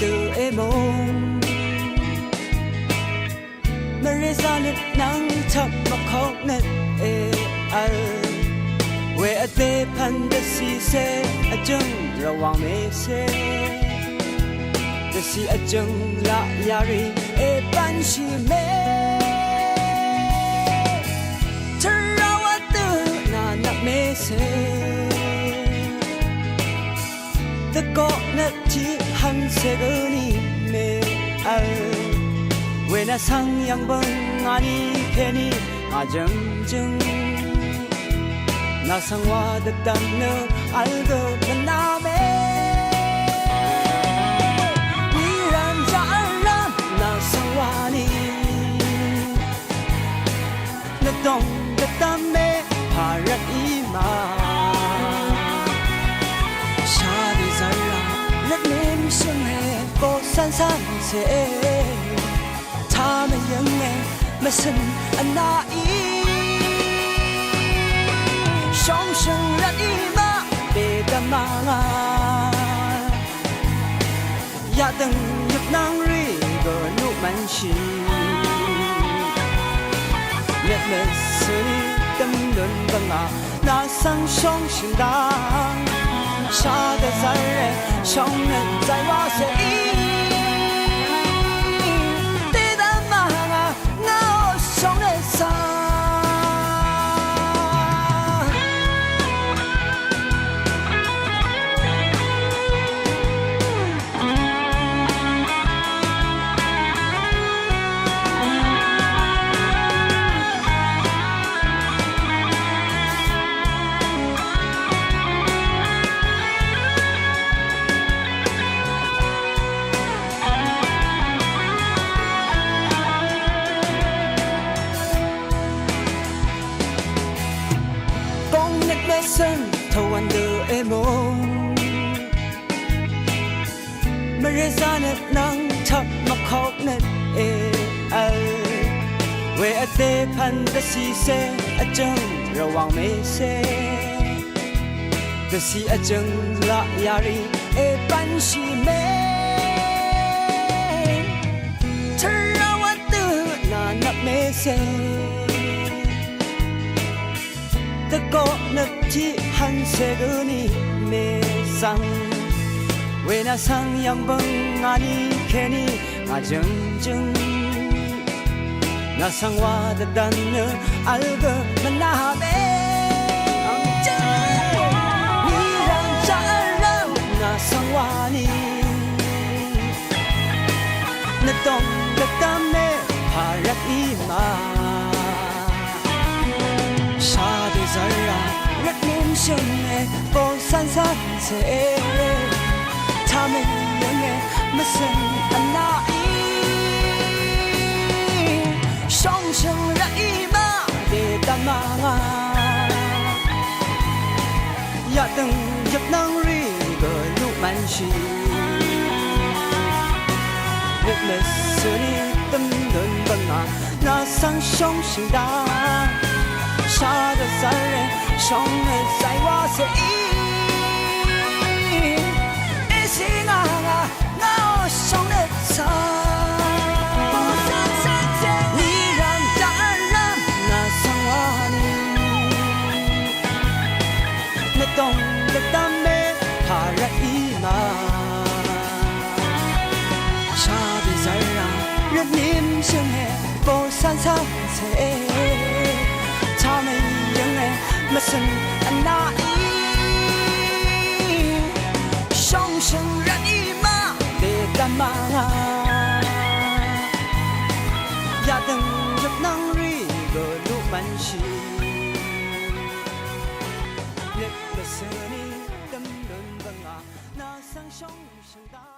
的梦，没人让你能插不口那爱，为了对盼的是谁？正ระวังไม่เสียแต่สิจังละยารีปันชิเมเธอเราว่าตื่นน่านับไม่เสียแต่ก็นัดที่หันเสกนี่ไม่เอาเวน่าสั่งยังบังอันนี้แค่นี้อาจังจังน่าสั่งว่าดัดดันเนออัลเกอร์มันน่าเม依然在让那สั่งว่านี่น่าต้องดัดดันเมภาระอีมาชาดีใจเราเล็กนิดสิ่งให้ก็สั้นๆเสียถ้าไม่ยังไงไม่สนอันน่าอี双生人一马别的马呀等入囊里个路满是灭了是你等轮奔啊那上双生当杀的在人双人在哇塞对的马啊那双人上偷完的梦，没人让你能插不口那爱，为了对盼的是谁？正ระวังไม่เสียแต่是正ละยารีปันชิเมเธอเราว่าตื่นน่านับไม่เสียแต่ก็นับที่หันเสกนี่ไม่สั่งเวน่าสั่งยังบังอันนี้แค่นี้อาจังจังน่าสั่งว่าดัดดันเนออัลเกอร์มันน่าเบ你让家人น่าสั่งว่านี่น่าต้องดัดดันเนอภาระอีมาชาดีใจเราเล็กนิดสิ่งให้ก็สั้นๆเสียถ้าไม่ยังไงไม่สนอันน่าอี双生人一马别的马呀等入囊里个路满是热了是你等轮奔啊那上双生当杀的残忍，伤的在我心。一心啊，那伤的伤。你让家人那伤我你，那懂得当没怕人一马。杀的残忍，人民生活不散散切。他们ยังไงไม่สนอันน่าอี双生人一马别的马呀等入囊里个路满是雄声大。